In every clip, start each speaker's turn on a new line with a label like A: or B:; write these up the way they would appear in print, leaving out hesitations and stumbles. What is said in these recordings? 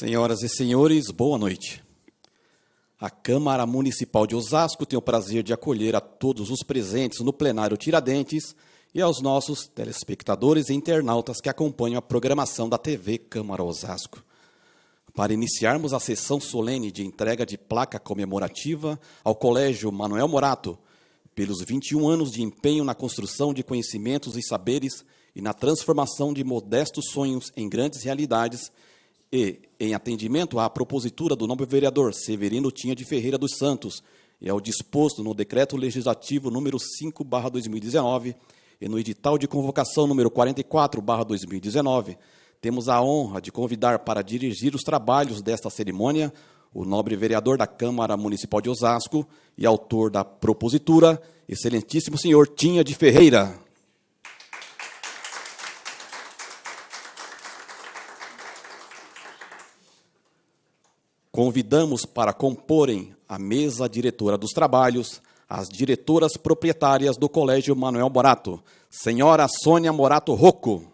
A: Senhoras e senhores, boa noite. A Câmara Municipal de Osasco tem o prazer de acolher a todos os presentes no plenário Tiradentes e aos nossos telespectadores e internautas que acompanham a programação da TV Câmara Osasco. Para iniciarmos a sessão solene de entrega de placa comemorativa ao Colégio Manuel Morato, pelos 21 anos de empenho na construção de conhecimentos e saberes e na transformação de modestos sonhos em grandes realidades, e, em atendimento à propositura do nobre vereador Severino Tinha de Ferreira dos Santos e ao disposto no Decreto Legislativo número 5/2019 e no edital de convocação número 44/2019, temos a honra de convidar para dirigir os trabalhos desta cerimônia o nobre vereador da Câmara Municipal de Osasco e autor da propositura, excelentíssimo senhor Tinha de Ferreira. Convidamos para comporem a mesa diretora dos trabalhos as diretoras proprietárias do Colégio Manuel Morato, senhora Sônia Morato Rocco,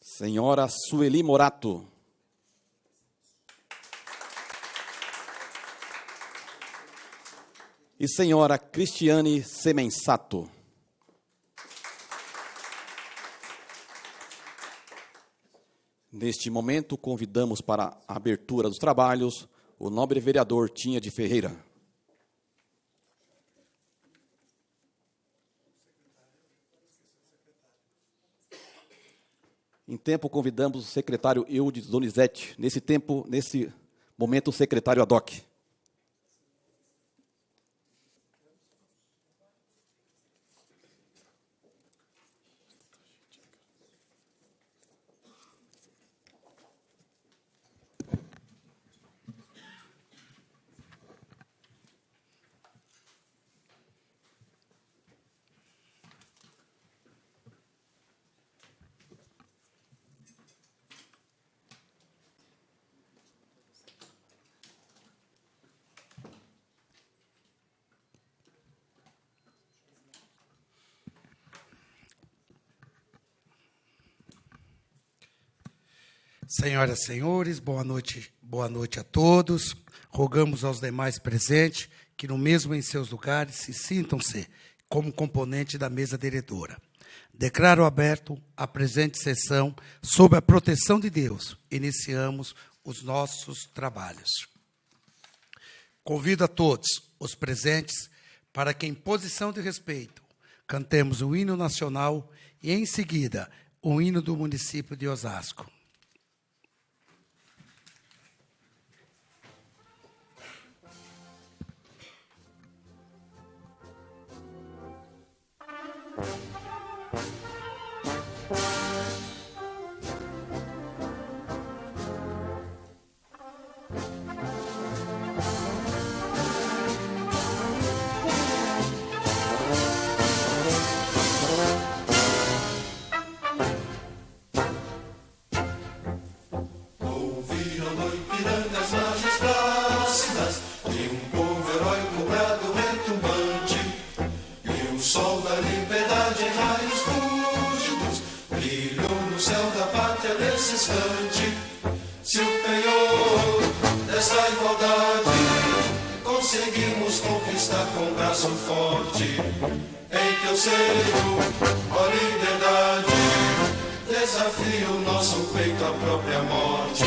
A: senhora Sueli Morato, e senhora Cristiane Semensato. Neste momento, convidamos para a abertura dos trabalhos o nobre vereador Tinha de Ferreira. Em tempo, convidamos o secretário Eudes Donizete. Nesse momento, o secretário Adoc.
B: Senhoras e senhores, boa noite a todos. Rogamos aos demais presentes que, no mesmo em seus lugares, se sintam-se como componente da mesa diretora. Declaro aberto a presente sessão sob a proteção de Deus. Iniciamos os nossos trabalhos. Convido a todos os presentes para que, em posição de respeito, cantemos o hino nacional e, em seguida, o hino do município de Osasco.
C: Se o penhor dessa igualdade conseguimos conquistar com braço forte, em teu seio, ó liberdade, desafia o nosso peito à própria morte.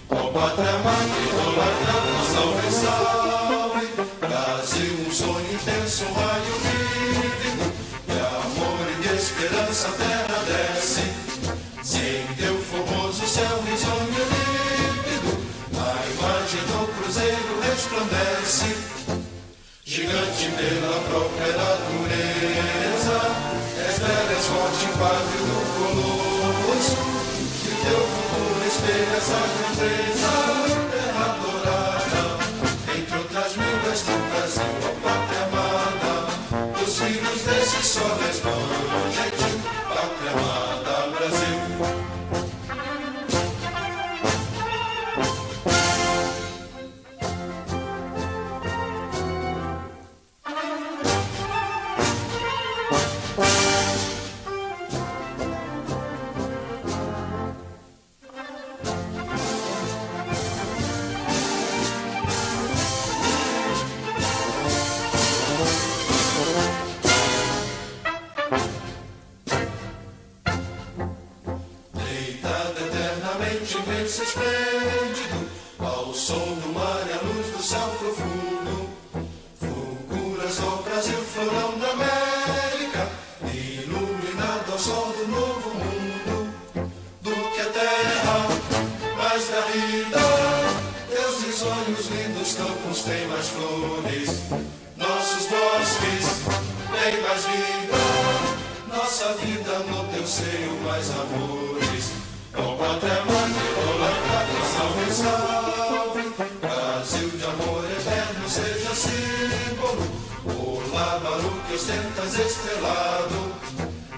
C: Ó pátria amada, idolatrada, salve, salve, Brasil, um sonho intenso, um raio vívido, de amor e de esperança a terra desce. Em teu formoso céu risonho límpido, a imagem do cruzeiro resplandece. Gigante pela própria natureza, és bela, és forte, pátrio do colosso, que o teu futuro espelha essa grandeza. Terra dourada, entre outras mil, és do Brasil, a pátria amada, dos filhos desse sol resplandente, pátria amada, Brasil. amanhecer esplêndido, ao som do mar e à luz do céu profundo. Fulguras ao Brasil, florão da América, iluminado ao sol do novo mundo. Do que a terra mais garrida, teus risonhos lindos campos têm mais flores, nossos bosques têm mais vida, nossa vida no teu seio mais amores. Ó pátria mãe, salve, salve, Brasil de amor eterno seja símbolo. Olá, Baruque, ostentas estrelado,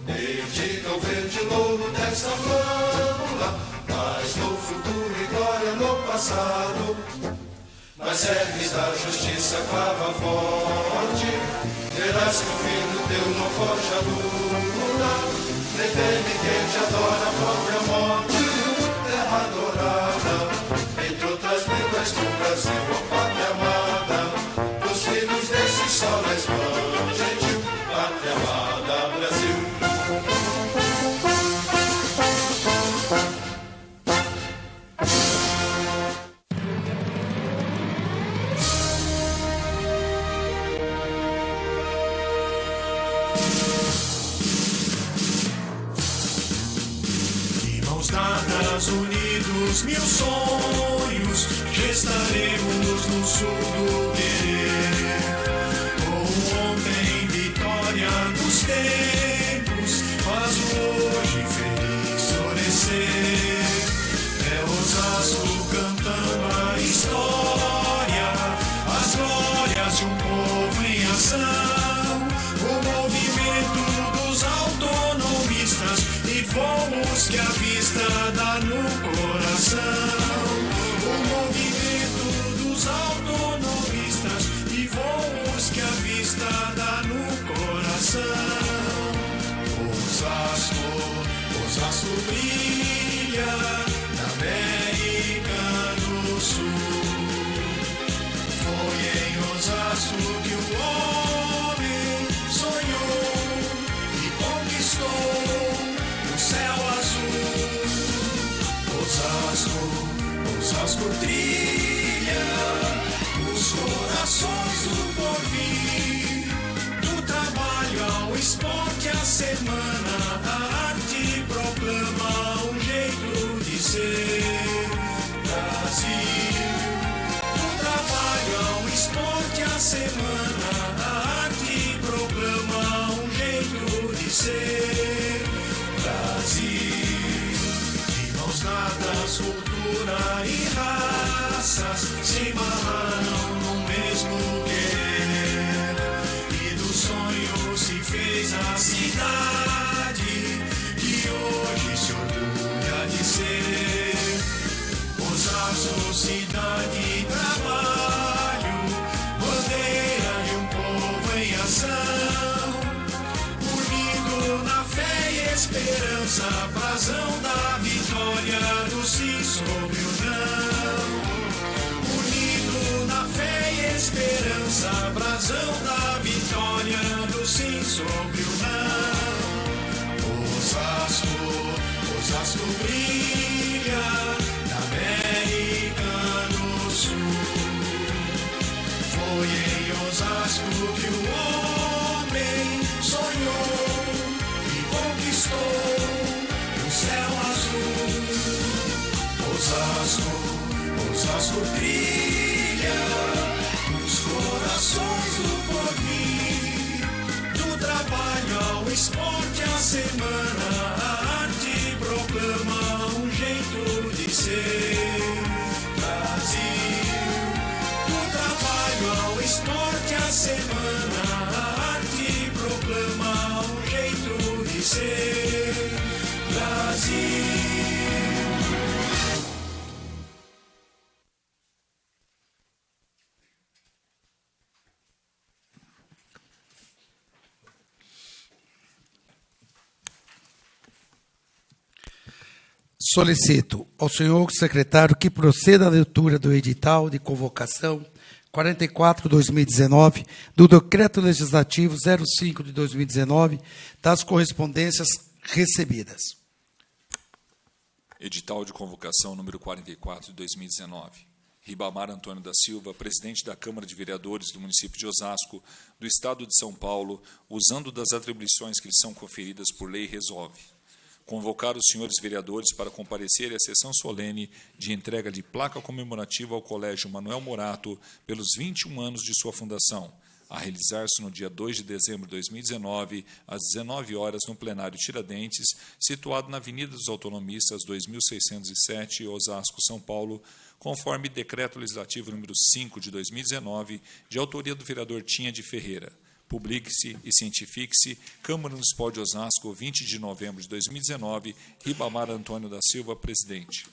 C: dedica o verde louro desta flâmula, mas no futuro e glória no passado. Nas serres da justiça clava forte, verás que o filho teu não foge a luta. Nem teme quem te adora a própria morte. Terra adorada, entre outras línguas do Brasil, ó pátria amada, os filhos desse sol resplandente, pátria amada, Brasil.
D: Unidos, mil sonhos, gestaremos no sul do querer. Como ontem, vitória dos tempos, faz o hoje feliz florescer. É Osasco cantando a história, as glórias de um povo em ação. O movimento dos autonomistas e fomos que a vista dá no coração. O movimento dos autonomistas e voos que a vista dá no coração. Osasco, Osasco brilha na América do Sul. Foi em Osasco que o homem sonhou e conquistou o céu azul. Osasco trilha os corações do porvir. Do trabalho ao esporte, a semana, a arte proclama um jeito de ser. Brasil. Do trabalho ao esporte, a semana, a arte proclama um jeito de ser. Brasil. Dadas, cultura e raças se amarraram no mesmo querer. E do sonho se fez a cidade que hoje se orgulha de ser. Osasco, cidade e trabalho, bandeira de um povo em ação. Unido na fé e esperança, brasão da vitória do sim sobre o não. Unido na fé e esperança, brasão da vitória do sim sobre o não. Osasco brilha na América do Sul. Foi em Osasco que o homem sonhou e conquistou o céu azul. Osasco brilha os corações do porvir. Do trabalho ao esporte, a semana, a arte proclama um jeito de ser. Brasil. Do trabalho ao esporte, a semana, a arte proclama um jeito de ser. Brasil.
B: Solicito ao senhor secretário que proceda à leitura do edital de convocação 44/2019 do Decreto Legislativo 05 de 2019 das correspondências recebidas.
E: Edital de convocação número 44 de 2019. Ribamar Antônio da Silva, presidente da Câmara de Vereadores do município de Osasco, do Estado de São Paulo, usando das atribuições que lhe são conferidas por lei, resolve convocar os senhores vereadores para comparecerem à sessão solene de entrega de placa comemorativa ao Colégio Manuel Morato pelos 21 anos de sua fundação, a realizar-se no dia 2 de dezembro de 2019, às 19 horas, no plenário Tiradentes, situado na Avenida dos Autonomistas, 2607, Osasco, São Paulo, conforme Decreto Legislativo número 5 de 2019, de autoria do vereador Tinha de Ferreira. Publique-se e cientifique-se, Câmara Municipal de Osasco, 20 de novembro de 2019, Ribamar Antônio da Silva, presidente.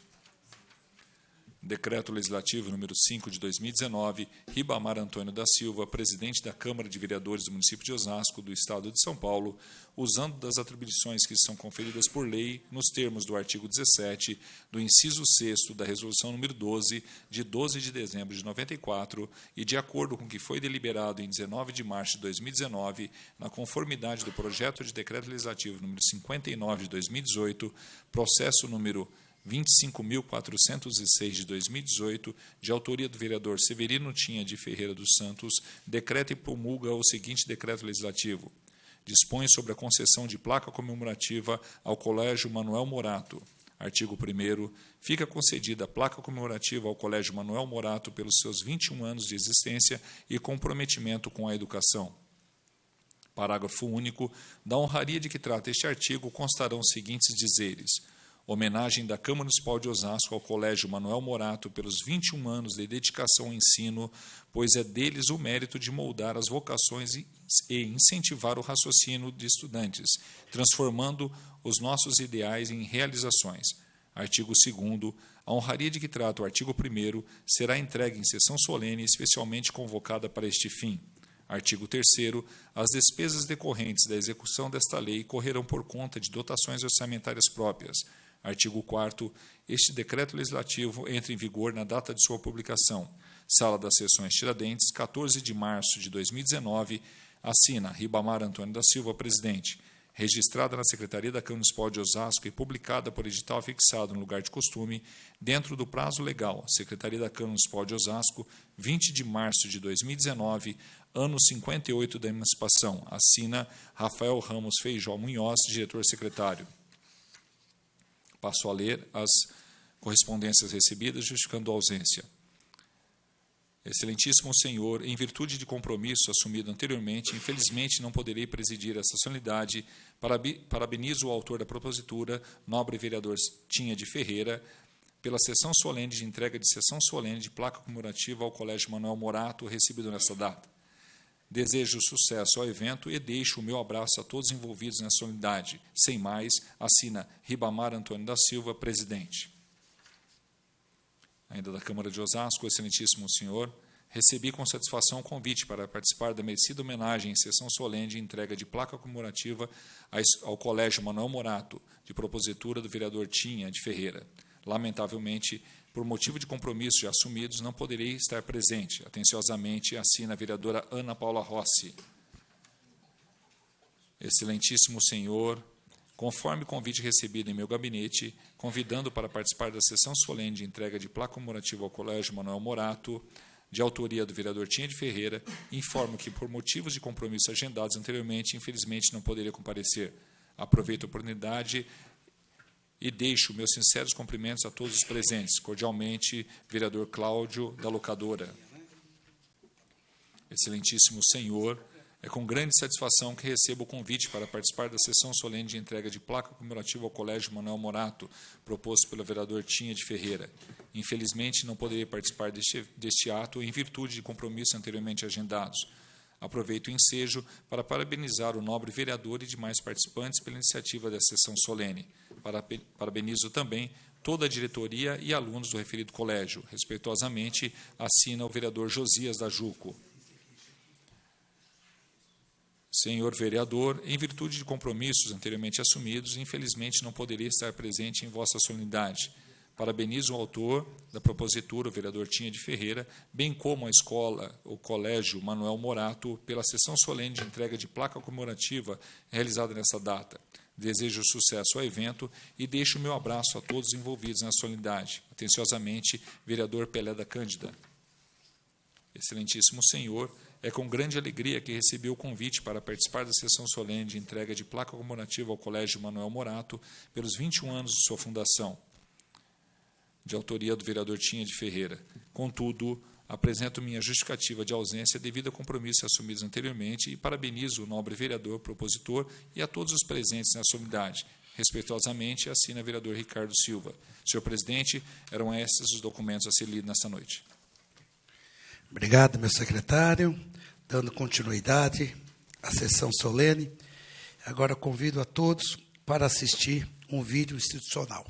E: Decreto Legislativo número 5 de 2019, Ribamar Antônio da Silva, presidente da Câmara de Vereadores do município de Osasco, do Estado de São Paulo, usando das atribuições que são conferidas por lei, nos termos do artigo 17, do inciso 6º da Resolução número 12, de 12 de dezembro de 94, e de acordo com o que foi deliberado em 19 de março de 2019, na conformidade do projeto de Decreto Legislativo número 59 de 2018, processo número 25.406 de 2018, de autoria do vereador Severino Tinha de Ferreira dos Santos, decreta e promulga o seguinte decreto legislativo. Dispõe sobre a concessão de placa comemorativa ao Colégio Manuel Morato. Artigo 1º. Fica concedida a placa comemorativa ao Colégio Manuel Morato pelos seus 21 anos de existência e comprometimento com a educação. Parágrafo único. Da honraria de que trata este artigo constarão os seguintes dizeres. Homenagem da Câmara Municipal de Osasco ao Colégio Manuel Morato pelos 21 anos de dedicação ao ensino, pois é deles o mérito de moldar as vocações e incentivar o raciocínio de estudantes, transformando os nossos ideais em realizações. Artigo 2º. A honraria de que trata o artigo 1º será entregue em sessão solene especialmente convocada para este fim. Artigo 3º. As despesas decorrentes da execução desta lei correrão por conta de dotações orçamentárias próprias. Artigo 4º. Este decreto legislativo entra em vigor na data de sua publicação. Sala das Sessões Tiradentes, 14 de março de 2019. Assina Ribamar Antônio da Silva, presidente. Registrada na Secretaria da Câmara Municipal de Osasco e publicada por edital fixado no lugar de costume, dentro do prazo legal, Secretaria da Câmara Municipal de Osasco, 20 de março de 2019, ano 58 da emancipação. Assina Rafael Ramos Feijó Munhoz, diretor-secretário. Passo a ler as correspondências recebidas, justificando a ausência. Excelentíssimo senhor, em virtude de compromisso assumido anteriormente, infelizmente não poderei presidir essa solenidade. Parabenizo o autor da propositura, nobre vereador Tinha de Ferreira, pela sessão solene de entrega de sessão solene de placa comemorativa ao Colégio Manuel Morato, recebido nesta data. Desejo sucesso ao evento e deixo o meu abraço a todos envolvidos nessa solenidade. Sem mais, assina Ribamar Antônio da Silva, presidente. Ainda da Câmara de Osasco, excelentíssimo senhor, recebi com satisfação o convite para participar da merecida homenagem em sessão solene de entrega de placa comemorativa ao Colégio Manuel Morato, de propositura do vereador Tinha de Ferreira. Lamentavelmente, por motivo de compromissos já assumidos, não poderei estar presente. Atenciosamente, assina a vereadora Ana Paula Rossi. Excelentíssimo senhor, conforme convite recebido em meu gabinete, convidando para participar da sessão solene de entrega de placa comemorativa ao Colégio Manuel Morato, de autoria do vereador Tinha de Ferreira, informo que, por motivos de compromissos agendados anteriormente, infelizmente não poderia comparecer. Aproveito a oportunidade e deixo meus sinceros cumprimentos a todos os presentes. Cordialmente, vereador Cláudio, da Locadora. Excelentíssimo senhor, é com grande satisfação que recebo o convite para participar da sessão solene de entrega de placa comemorativa ao Colégio Manuel Morato, proposto pelo vereador Tinha de Ferreira. Infelizmente, não poderei participar deste ato em virtude de compromissos anteriormente agendados. Aproveito o ensejo para parabenizar o nobre vereador e demais participantes pela iniciativa da sessão solene. Parabenizo também toda a diretoria e alunos do referido colégio. Respeitosamente, assina o vereador Josias da Juco. Senhor vereador, em virtude de compromissos anteriormente assumidos, infelizmente não poderia estar presente em vossa solenidade. Parabenizo o autor da propositura, o vereador Tinha de Ferreira, bem como a escola, o Colégio Manuel Morato, pela sessão solene de entrega de placa comemorativa realizada nessa data. Desejo sucesso ao evento e deixo o meu abraço a todos envolvidos na solenidade. Atenciosamente, vereador Pelé da Cândida. Excelentíssimo senhor, é com grande alegria que recebi o convite para participar da sessão solene de entrega de placa comemorativa ao Colégio Manuel Morato pelos 21 anos de sua fundação, de autoria do vereador Tinha de Ferreira. Contudo, apresento minha justificativa de ausência devido a compromissos assumidos anteriormente e parabenizo o nobre vereador propositor e a todos os presentes na solenidade. Respeitosamente, assina o vereador Ricardo Silva. Senhor presidente, eram esses os documentos a ser lidos nesta noite.
B: Obrigado, meu secretário. Dando continuidade à sessão solene, agora convido a todos para assistir um vídeo institucional.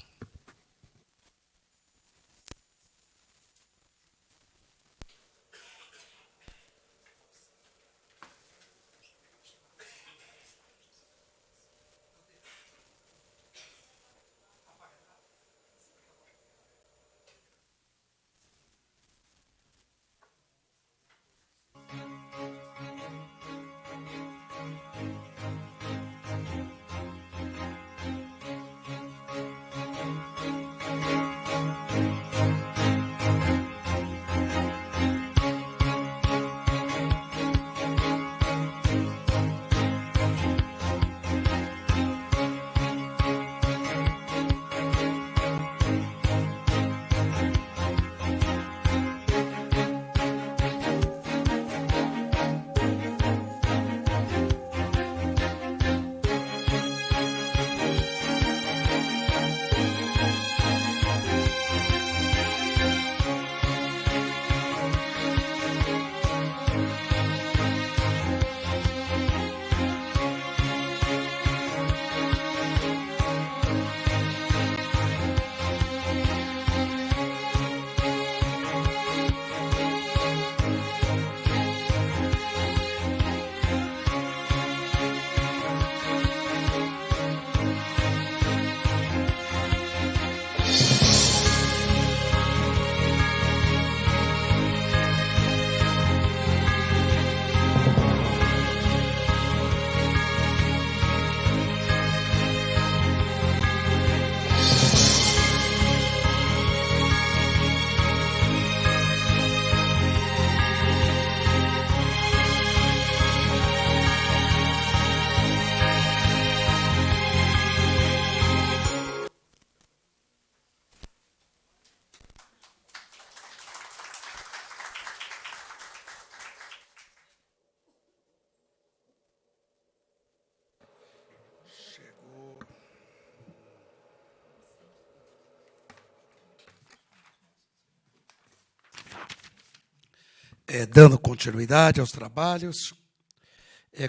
B: Dando continuidade aos trabalhos,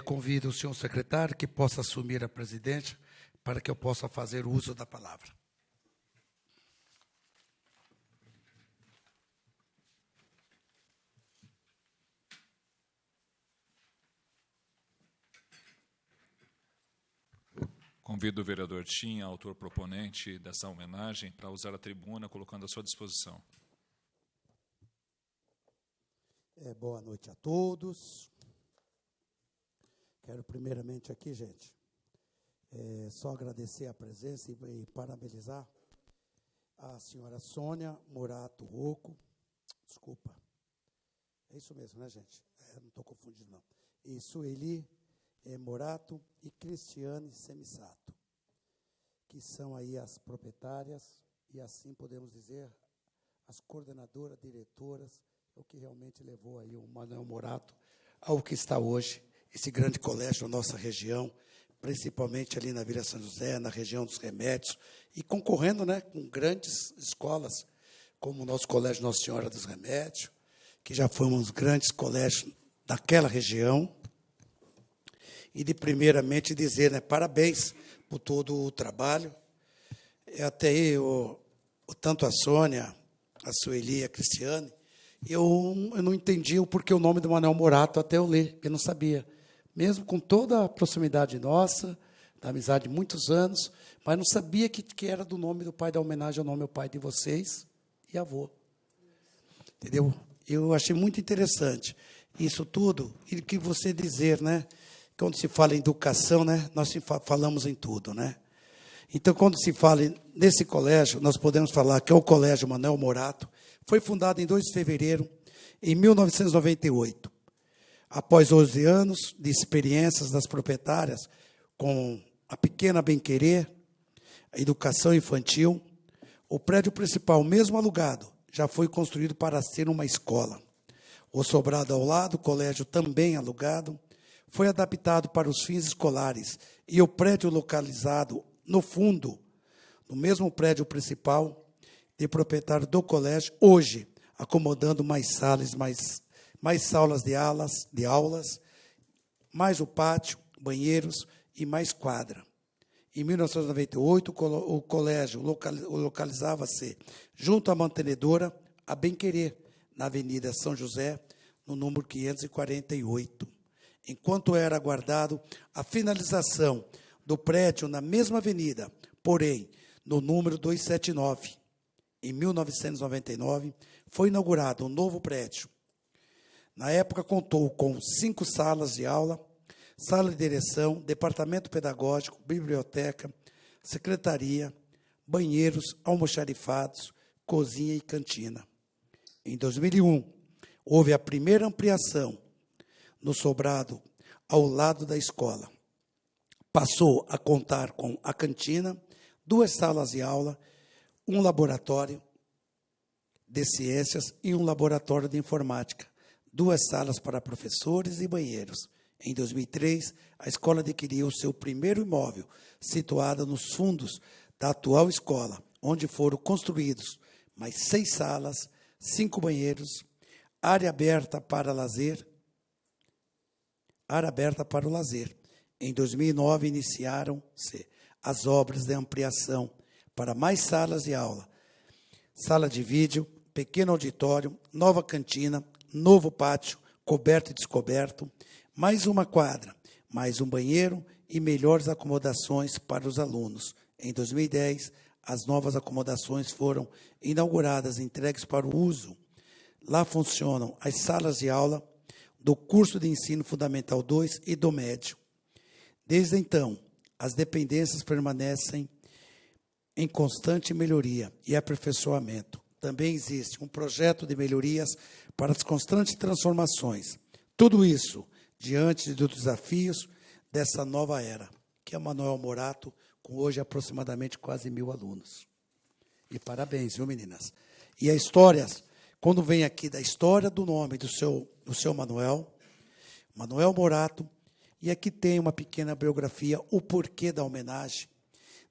B: convido o senhor secretário que possa assumir a presidência para que eu possa fazer uso da palavra.
E: Convido o vereador Tinha, autor proponente dessa homenagem, para usar a tribuna, colocando à sua disposição.
F: Boa noite a todos. Quero primeiramente aqui, gente, só agradecer a presença e parabenizar a senhora Sônia Morato Rocco. Desculpa. É isso mesmo, né, gente? Não estou confundindo, não. E Sueli Morato e Cristiane Semissato, que são aí as proprietárias e, assim podemos dizer, as coordenadoras, diretoras, o que realmente levou aí o Manuel Morato ao que está hoje, esse grande colégio na nossa região, principalmente ali na Vila São José, na região dos Remédios, e concorrendo, né, com grandes escolas, como o nosso Colégio Nossa Senhora dos Remédios, que já foi um dos grandes colégios daquela região. E de primeiramente dizer, né, parabéns por todo o trabalho. Até aí, tanto a Sônia, a Sueli e a Cristiane, eu não entendi o porquê o nome do Manuel Morato até eu ler, porque eu não sabia. Mesmo com toda a proximidade nossa, da amizade de muitos anos, mas não sabia que era do nome do pai, da homenagem ao nome ao pai de vocês e avô. Entendeu? Eu achei muito interessante isso tudo, e que você dizer, né, quando se fala em educação, né, nós falamos em tudo, né? Então, quando se fala nesse colégio, nós podemos falar que é o Colégio Manuel Morato, foi fundado em 2 de fevereiro de 1998. Após 11 anos de experiências das proprietárias com a pequena Bem-Querer, a educação infantil, o prédio principal, mesmo alugado, já foi construído para ser uma escola. O sobrado ao lado, o colégio também alugado, foi adaptado para os fins escolares e o prédio localizado no fundo, no mesmo prédio principal, de proprietário do colégio, hoje acomodando mais salas, mais salas de aulas, mais o pátio, banheiros e mais quadra. Em 1998, o colégio localizava-se junto à mantenedora A Bem-Querer, na Avenida São José, no número 548. Enquanto era aguardado a finalização do prédio na mesma avenida, porém, no número 279, em 1999, foi inaugurado um novo prédio. Na época, contou com 5 salas de aula, sala de direção, departamento pedagógico, biblioteca, secretaria, banheiros, almoxarifados, cozinha e cantina. Em 2001, houve a primeira ampliação no sobrado ao lado da escola. Passou a contar com a cantina, 2 salas de aula, um laboratório de ciências e um laboratório de informática, 2 salas para professores e banheiros. Em 2003, a escola adquiriu seu primeiro imóvel, situado nos fundos da atual escola, onde foram construídos mais 6 salas, 5 banheiros, área aberta para o lazer. Em 2009, iniciaram-se as obras de ampliação para mais salas de aula, sala de vídeo, pequeno auditório, nova cantina, novo pátio, coberto e descoberto, mais uma quadra, mais um banheiro e melhores acomodações para os alunos. Em 2010, as novas acomodações foram inauguradas e entregues para o uso. Lá funcionam as salas de aula do curso de ensino fundamental 2 e do médio. Desde então, as dependências permanecem em constante melhoria e aperfeiçoamento. Também existe um projeto de melhorias para as constantes transformações. Tudo isso diante dos desafios dessa nova era, que é Manuel Morato, com hoje aproximadamente quase 1.000 alunos. E parabéns, viu, meninas? E a história, quando vem aqui da história do nome do seu Manuel Morato, e aqui tem uma pequena biografia, o porquê da homenagem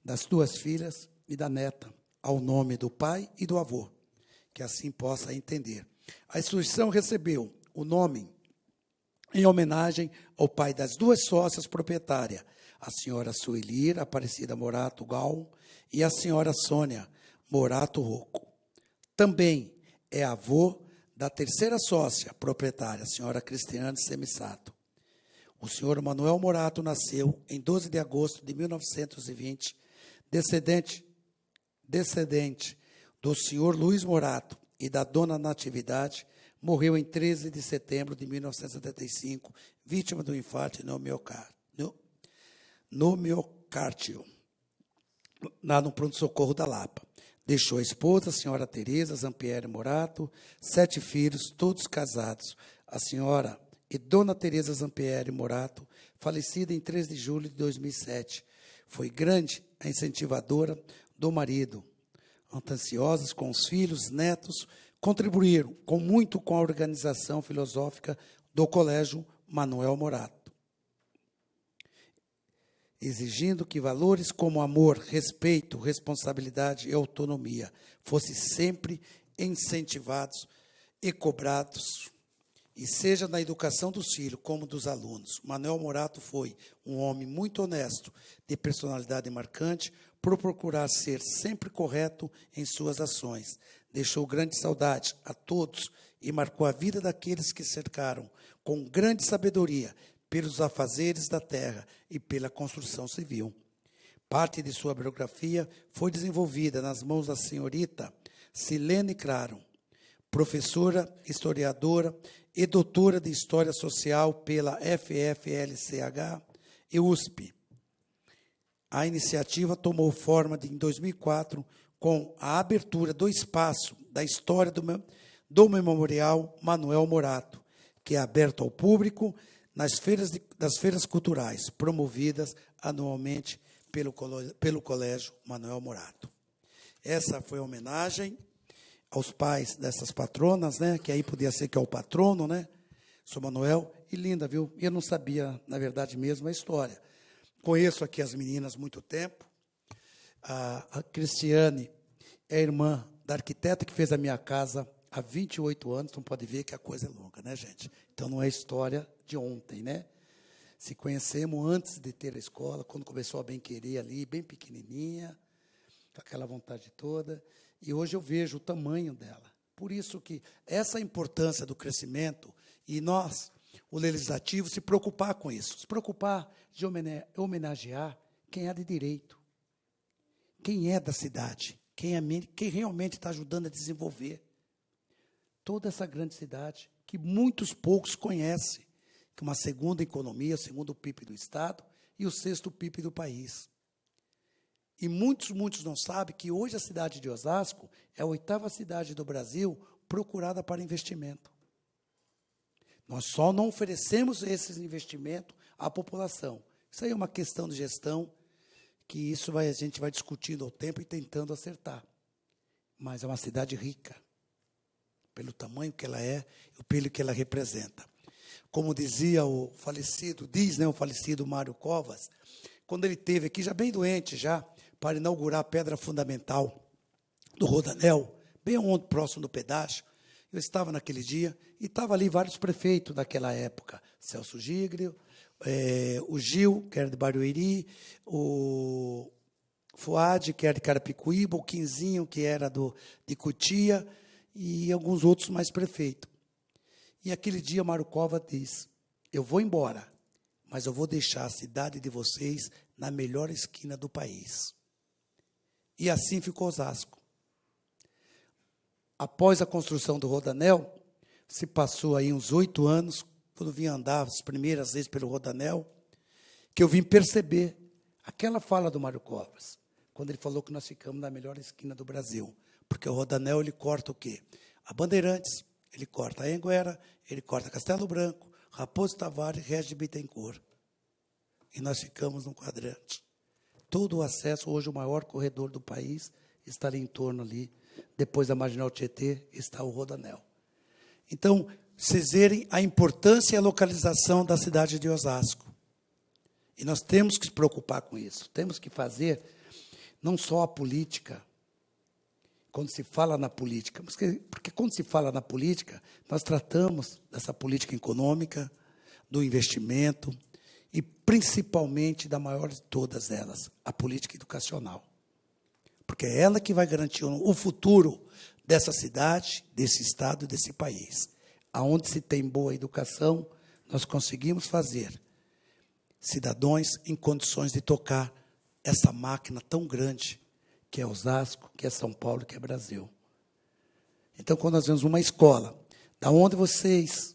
F: das 2 filhas e da neta, ao nome do pai e do avô, que assim possa entender. A instituição recebeu o nome em homenagem ao pai das 2 sócias proprietárias, a senhora Suelir Aparecida Morato Gal e a senhora Sônia Morato Rocco. Também é avô da 3ª sócia proprietária, a senhora Cristiane Semissato. O senhor Manuel Morato nasceu em 12 de agosto de 1920, descendente do senhor Luiz Morato e da dona Natividade. Morreu em 13 de setembro de 1975, vítima do infarto no miocárdio, lá no pronto-socorro da Lapa. Deixou a esposa, a senhora Tereza Zampieri Morato, 7 filhos, todos casados. A senhora e dona Tereza Zampieri Morato, falecida em 3 de julho de 2007. Foi grande a incentivadora do marido. Ansiosas com os filhos, netos, contribuíram muito com a organização filosófica do Colégio Manuel Morato, exigindo que valores como amor, respeito, responsabilidade e autonomia fossem sempre incentivados e cobrados, e seja na educação dos filhos como dos alunos. Manuel Morato foi um homem muito honesto, de personalidade marcante, por procurar ser sempre correto em suas ações. Deixou grande saudade a todos e marcou a vida daqueles que cercaram com grande sabedoria pelos afazeres da terra e pela construção civil. Parte de sua biografia foi desenvolvida nas mãos da senhorita Silene Claro, professora, historiadora e doutora de História Social pela FFLCH e USP. A iniciativa tomou forma em 2004 com a abertura do espaço da história do Memorial Manuel Morato, que é aberto ao público das feiras culturais, promovidas anualmente pelo Colégio Manuel Morato. Essa foi a homenagem aos pais dessas patronas, né? Que aí podia ser que é o patrono, né? Sou Manuel, e linda, viu? Eu não sabia, na verdade mesmo, a história. Conheço aqui as meninas há muito tempo. A Cristiane é irmã da arquiteta que fez a minha casa há 28 anos, então pode ver que a coisa é longa, né, gente? Então não é história de ontem, né? Se conhecemos antes de ter a escola, quando começou a bem-querer ali, bem pequenininha, com aquela vontade toda, e hoje eu vejo o tamanho dela. Por isso que essa importância do crescimento, e nós, o legislativo, se preocupar com isso, se preocupar de homenagear quem é de direito, quem é da cidade, quem realmente está ajudando a desenvolver toda essa grande cidade, que poucos conhecem, que é uma segunda economia, o segundo PIB do Estado e o sexto PIB do país. E muitos não sabem que hoje a cidade de Osasco é a 8ª cidade do Brasil procurada para investimento. Nós só não oferecemos esses investimentos à população. Isso aí é uma questão de gestão, que a gente vai discutindo ao tempo e tentando acertar. Mas é uma cidade rica, pelo tamanho que ela é e pelo que ela representa. Como dizia o falecido Mário Covas, quando ele esteve aqui, já bem doente, para inaugurar a pedra fundamental do Rodanel, bem onde, próximo do pedágio, eu estava naquele dia, e estava ali vários prefeitos daquela época, Celso Gíglio, o Gil, que era de Barueri, o Fuad, que era de Carapicuíba, o Quinzinho, que era de Cotia, e alguns outros mais prefeitos. E aquele dia Mário Covas diz, eu vou embora, mas eu vou deixar a cidade de vocês na melhor esquina do país. E assim ficou Osasco. Após a construção do Rodanel, se passou aí uns 8 anos, quando vim andar as primeiras vezes pelo Rodanel, que eu vim perceber aquela fala do Mário Covas, quando ele falou que nós ficamos na melhor esquina do Brasil. Porque o Rodanel, ele corta o quê? A Bandeirantes, ele corta a Anhanguera, ele corta Castelo Branco, Raposo Tavares e Regis de Bittencourt. E nós ficamos no quadrante. Todo o acesso, hoje o maior corredor do país, está ali em torno ali. Depois da Marginal Tietê, está o Rodanel. Então, vocês verem a importância e a localização da cidade de Osasco. E nós temos que se preocupar com isso. Temos que fazer não só a política, quando se fala na política, porque quando se fala na política, nós tratamos dessa política econômica, do investimento e, principalmente, da maior de todas elas, a política educacional. Porque é ela que vai garantir o futuro dessa cidade, desse estado, desse país. Aonde se tem boa educação, nós conseguimos fazer cidadãos em condições de tocar essa máquina tão grande que é Osasco, que é São Paulo, que é Brasil. Então, quando nós vemos uma escola, da onde vocês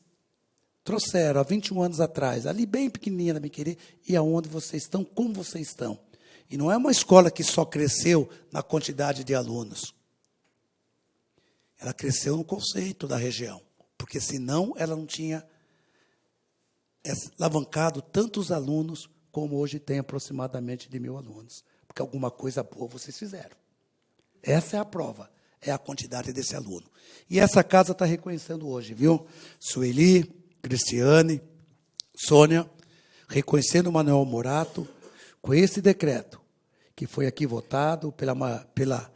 F: trouxeram há 21 anos atrás, ali bem pequenininha na Bem-Querer, e aonde vocês estão, como vocês estão. E não é uma escola que só cresceu na quantidade de alunos. Ela cresceu no conceito da região, porque senão ela não tinha alavancado tantos alunos como hoje tem aproximadamente de 1.000 alunos. Porque alguma coisa boa vocês fizeram. Essa é a prova, é a quantidade desse aluno. E essa casa está reconhecendo hoje, viu? Sueli, Cristiane, Sônia, reconhecendo o Manuel Morato, com esse decreto, que foi aqui votado pela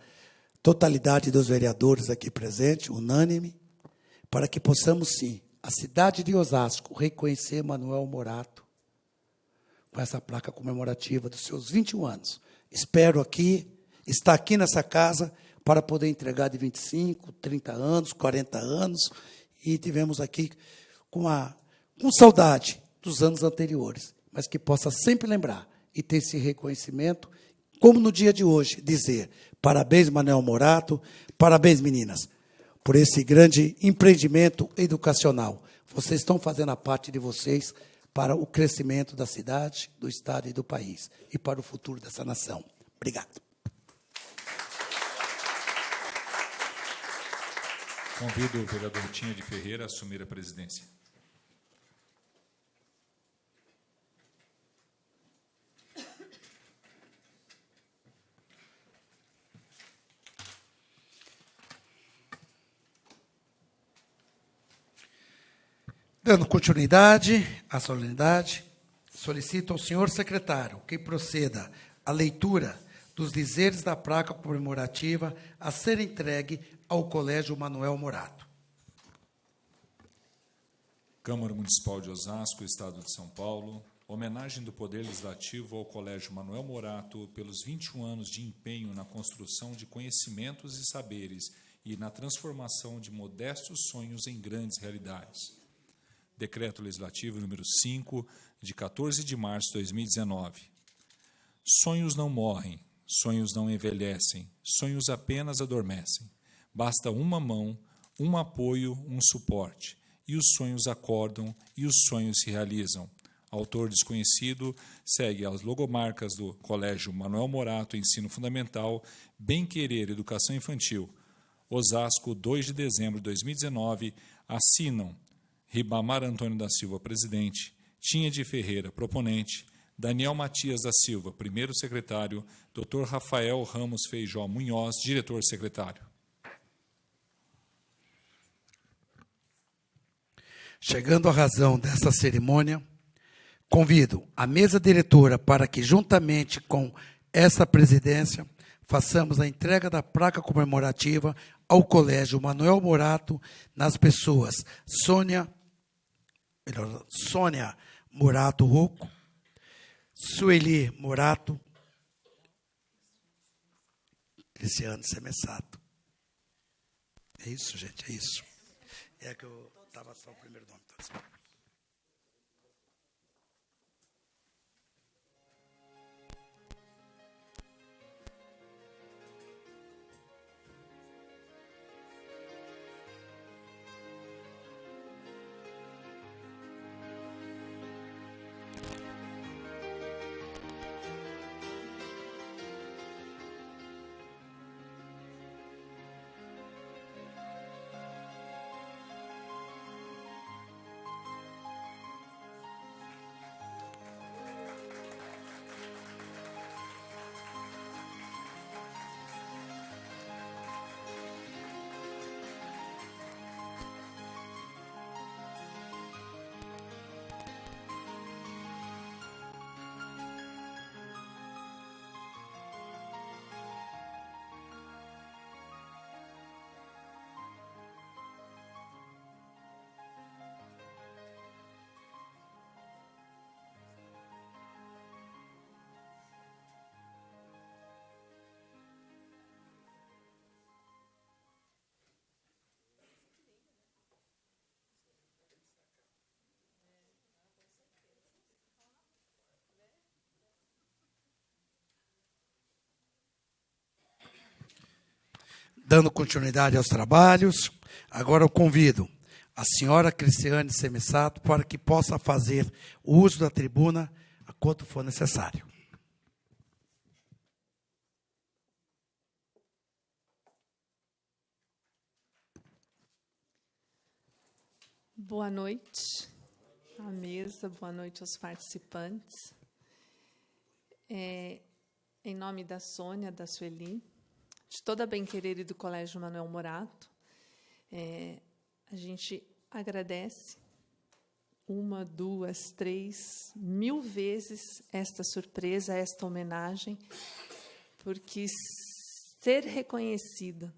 F: totalidade dos vereadores aqui presentes, unânime, para que possamos, sim, a cidade de Osasco, reconhecer Manuel Morato, com essa placa comemorativa dos seus 21 anos. Espero estar aqui nessa casa para poder entregar de 25, 30 anos, 40 anos, e tivemos aqui com saudade dos anos anteriores, mas que possa sempre lembrar e ter esse reconhecimento, como no dia de hoje, dizer parabéns, Manuel Morato, parabéns, meninas, por esse grande empreendimento educacional. Vocês estão fazendo a parte de vocês para o crescimento da cidade, do estado e do país, e para o futuro dessa nação. Obrigado.
E: Convido o vereador Tinha de Ferreira a assumir a presidência.
B: Dando continuidade à solenidade, solicito ao senhor secretário que proceda à leitura dos dizeres da placa comemorativa a ser entregue ao Colégio Manuel Morato.
E: Câmara Municipal de Osasco, Estado de São Paulo, homenagem do Poder Legislativo ao Colégio Manuel Morato pelos 21 anos de empenho na construção de conhecimentos e saberes e na transformação de modestos sonhos em grandes realidades. Decreto Legislativo número 5, de 14 de março de 2019. Sonhos não morrem, sonhos não envelhecem, sonhos apenas adormecem. Basta uma mão, um apoio, um suporte, e os sonhos acordam e os sonhos se realizam. Autor desconhecido, segue as logomarcas do Colégio Manuel Morato, Ensino Fundamental, Bem Querer Educação Infantil. Osasco, 2 de dezembro de 2019, assinam Ribamar Antônio da Silva, presidente, Tinha de Ferreira, proponente, Daniel Matias da Silva, primeiro secretário, Dr. Rafael Ramos Feijó Munhoz, diretor-secretário.
B: Chegando à razão desta cerimônia, convido a mesa diretora para que, juntamente com esta presidência, façamos a entrega da placa comemorativa ao Colégio Manuel Morato nas pessoas Sônia Morato Rocco, Sueli Morato, Cristiane Semissato. É isso, gente, é isso. É que eu estava só o primeiro nome. Dando continuidade aos trabalhos, agora eu convido a senhora Cristiane Semissato para que possa fazer o uso da tribuna a quanto for necessário.
G: Boa noite à mesa, boa noite aos participantes. Em nome da Sônia, da Sueli, de toda a Bem-Querer e do Colégio Manuel Morato, a gente agradece 1, 2, 3, 1000 vezes esta surpresa, esta homenagem, porque ser reconhecida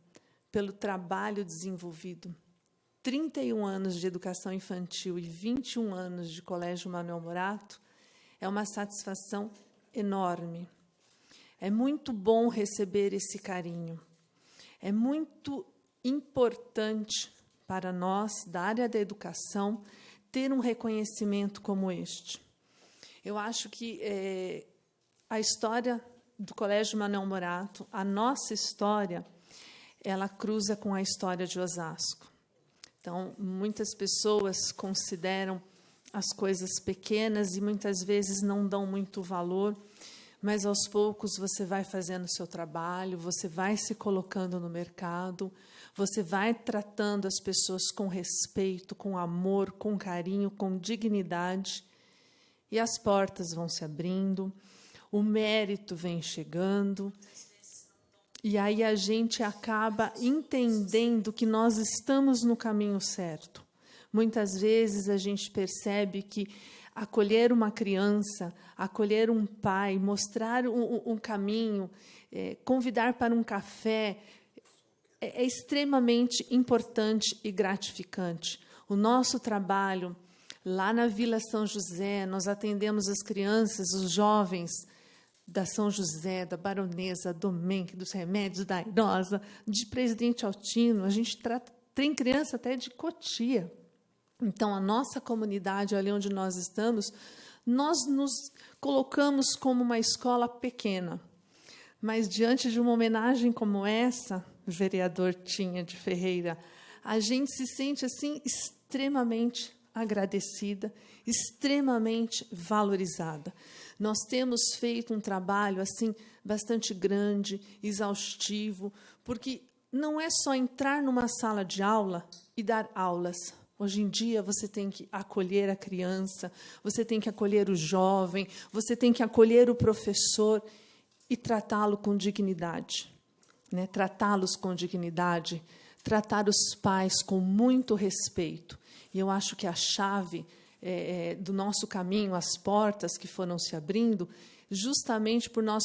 G: pelo trabalho desenvolvido, 31 anos de educação infantil e 21 anos de Colégio Manuel Morato, é uma satisfação enorme. É muito bom receber esse carinho. É muito importante para nós, da área da educação, ter um reconhecimento como este. Eu acho que a história do Colégio Manuel Morato, a nossa história, ela cruza com a história de Osasco. Então, muitas pessoas consideram as coisas pequenas e muitas vezes não dão muito valor, mas aos poucos você vai fazendo o seu trabalho, você vai se colocando no mercado, você vai tratando as pessoas com respeito, com amor, com carinho, com dignidade, e as portas vão se abrindo, o mérito vem chegando, e aí a gente acaba entendendo que nós estamos no caminho certo. Muitas vezes a gente percebe que acolher uma criança, acolher um pai, mostrar um caminho, convidar para um café, é extremamente importante e gratificante. O nosso trabalho, lá na Vila São José, nós atendemos as crianças, os jovens da São José, da Baronesa, do Menck, dos Remédios, da Irosa, de Presidente Altino. A gente tem criança até de Cotia. Então, a nossa comunidade, ali onde nós estamos, nós nos colocamos como uma escola pequena. Mas, diante de uma homenagem como essa, o vereador Tinha de Ferreira, a gente se sente assim extremamente agradecida, extremamente valorizada. Nós temos feito um trabalho assim bastante grande, exaustivo, porque não é só entrar numa sala de aula e dar aulas. Hoje em dia, você tem que acolher a criança, você tem que acolher o jovem, você tem que acolher o professor e tratá-lo com dignidade, né? Tratá-los com dignidade, tratar os pais com muito respeito. E eu acho que a chave do nosso caminho, as portas que foram se abrindo, justamente por nós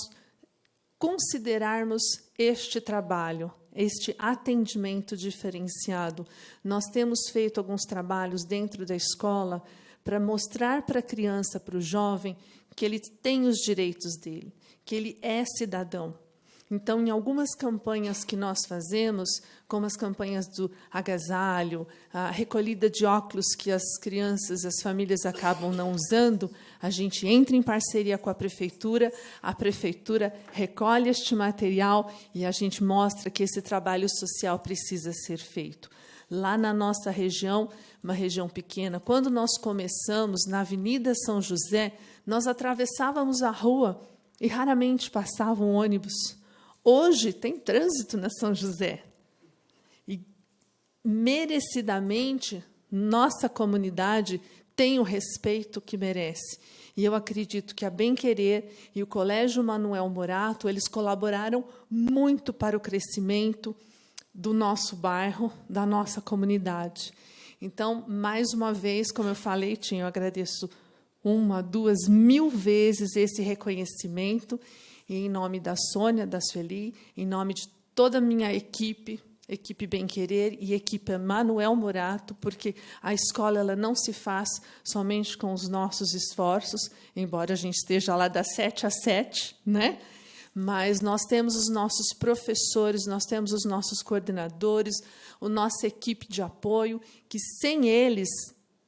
G: considerarmos este trabalho, este atendimento diferenciado. Nós temos feito alguns trabalhos dentro da escola para mostrar para a criança, para o jovem, que ele tem os direitos dele, que ele é cidadão. Então, em algumas campanhas que nós fazemos, como as campanhas do agasalho, a recolhida de óculos que as crianças, as famílias acabam não usando, a gente entra em parceria com a prefeitura recolhe este material e a gente mostra que esse trabalho social precisa ser feito. Lá na nossa região, uma região pequena, quando nós começamos na Avenida São José, nós atravessávamos a rua e raramente passava um ônibus. Hoje tem trânsito na São José. E, merecidamente, nossa comunidade tem o respeito que merece. E eu acredito que a Bem Querer e o Colégio Manuel Morato, eles colaboraram muito para o crescimento do nosso bairro, da nossa comunidade. Então, mais uma vez, como eu falei, eu agradeço 1, 2, 1000 vezes esse reconhecimento, e em nome da Sônia, da Sueli, em nome de toda a minha equipe Bem Querer e equipe Manuel Morato, porque a escola ela não se faz somente com os nossos esforços, embora a gente esteja lá das 7 às 7, né? Mas nós temos os nossos professores, nós temos os nossos coordenadores, a nossa equipe de apoio, que sem eles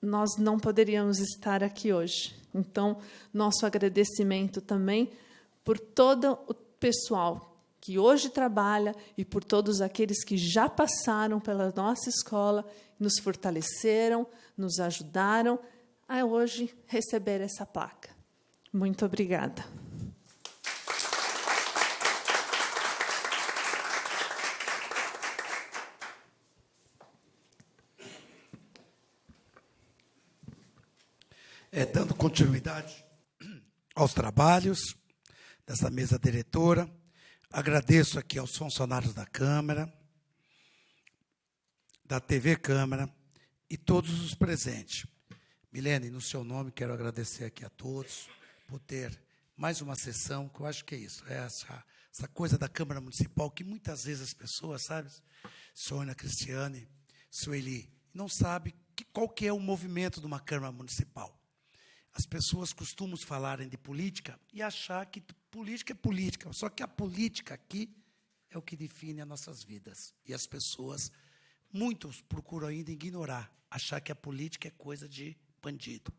G: nós não poderíamos estar aqui hoje. Então, nosso agradecimento também por todo o pessoal que hoje trabalha e por todos aqueles que já passaram pela nossa escola, nos fortaleceram, nos ajudaram a hoje receber essa placa. Muito obrigada.
B: Dando continuidade aos trabalhos dessa mesa diretora, agradeço aqui aos funcionários da Câmara, da TV Câmara e todos os presentes. Milene, no seu nome, quero agradecer aqui a todos por ter mais uma sessão, que eu acho que é isso, essa coisa da Câmara Municipal, que muitas vezes as pessoas, sabe, Sônia, Cristiane, Sueli, não sabem qual que é o movimento de uma Câmara Municipal. As pessoas costumam falarem de política e achar que política é política. Só que a política aqui é o que define as nossas vidas. E as pessoas, muitos procuram ainda ignorar, achar que a política é coisa de bandido.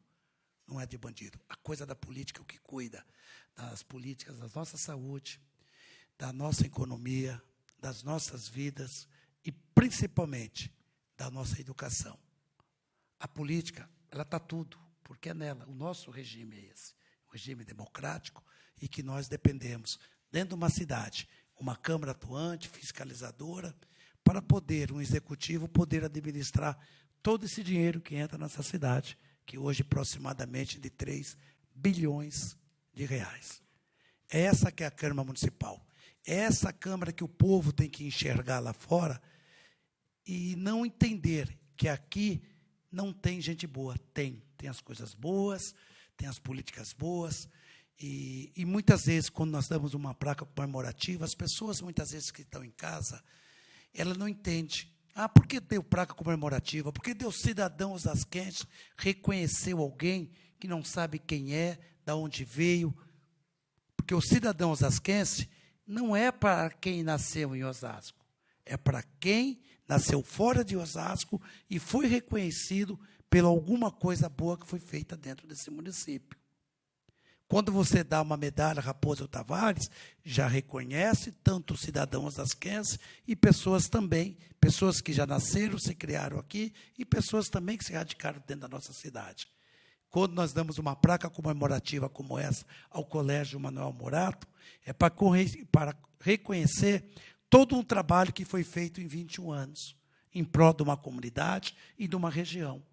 B: Não é de bandido. A coisa da política é o que cuida das políticas da nossa saúde, da nossa economia, das nossas vidas e, principalmente, da nossa educação. A política, ela está tudo, porque é nela. O nosso regime é esse, um regime democrático, e que nós dependemos, dentro de uma cidade, uma Câmara atuante, fiscalizadora, para poder, um executivo, poder administrar todo esse dinheiro que entra nessa cidade, que hoje é aproximadamente de 3 bilhões de reais. É essa que é a Câmara Municipal. É essa Câmara que o povo tem que enxergar lá fora e não entender que aqui não tem gente boa. Tem as coisas boas, tem as políticas boas, e muitas vezes, quando nós damos uma placa comemorativa, as pessoas, muitas vezes, que estão em casa, ela não entende. Por que deu placa comemorativa? Por que deu cidadão osasquense, reconheceu alguém que não sabe quem é, de onde veio? Porque o cidadão osasquense não é para quem nasceu em Osasco, é para quem nasceu fora de Osasco e foi reconhecido pela alguma coisa boa que foi feita dentro desse município. Quando você dá uma medalha Raposo Tavares, já reconhece tanto o cidadão osasquense e pessoas também, pessoas que já nasceram, se criaram aqui, e pessoas também que se radicaram dentro da nossa cidade. Quando nós damos uma placa comemorativa como essa ao Colégio Manuel Morato, é para reconhecer todo um trabalho que foi feito em 21 anos, em prol de uma comunidade e de uma região,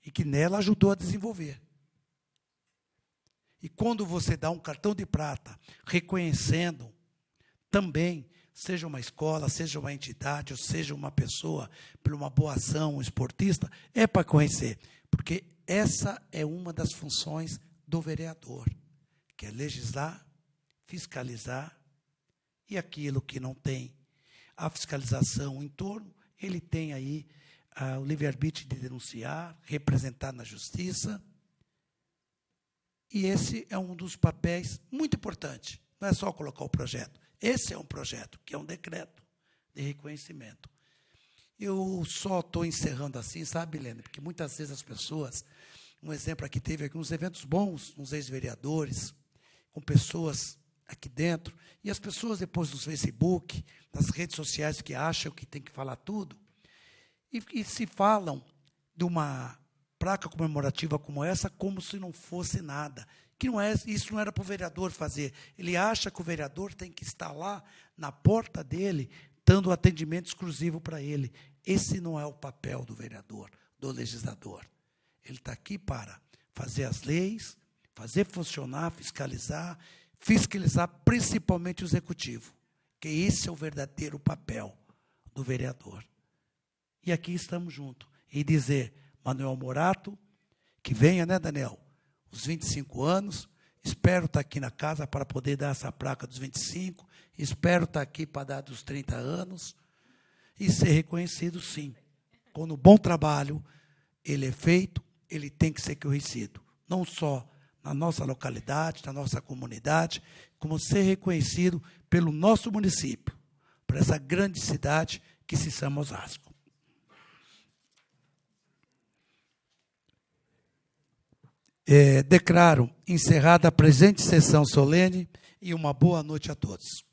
B: e que nela ajudou a desenvolver. E quando você dá um cartão de prata, reconhecendo também, seja uma escola, seja uma entidade, ou seja uma pessoa, por uma boa ação, um esportista, é para conhecer. Porque essa é uma das funções do vereador, que é legislar, fiscalizar, e aquilo que não tem a fiscalização em torno, ele tem aí o livre-arbítrio de denunciar, representar na justiça. E esse é um dos papéis muito importantes. Não é só colocar o projeto. Esse é um projeto, que é um decreto de reconhecimento. Eu só estou encerrando assim, sabe, Helena? Porque muitas vezes as pessoas, um exemplo aqui, teve aqui uns eventos bons, uns ex-vereadores, com pessoas aqui dentro, e as pessoas depois no Facebook, nas redes sociais, que acham que tem que falar tudo, e se falam de uma placa comemorativa como essa, como se não fosse nada. Que não é, isso não era para o vereador fazer. Ele acha que o vereador tem que estar lá na porta dele, dando atendimento exclusivo para ele. Esse não é o papel do vereador, do legislador. Ele está aqui para fazer as leis, fazer funcionar, fiscalizar principalmente o executivo, que esse é o verdadeiro papel do vereador. E aqui estamos juntos. E dizer, Manuel Morato, que venha, né, Daniel? Os 25 anos, espero estar aqui na casa para poder dar essa placa dos 25, espero estar aqui para dar dos 30 anos, e ser reconhecido, sim. Quando o bom trabalho ele é feito, ele tem que ser reconhecido. Não só na nossa localidade, na nossa comunidade, como ser reconhecido pelo nosso município, por essa grande cidade que se chama Osasco. Declaro encerrada a presente sessão solene e uma boa noite a todos.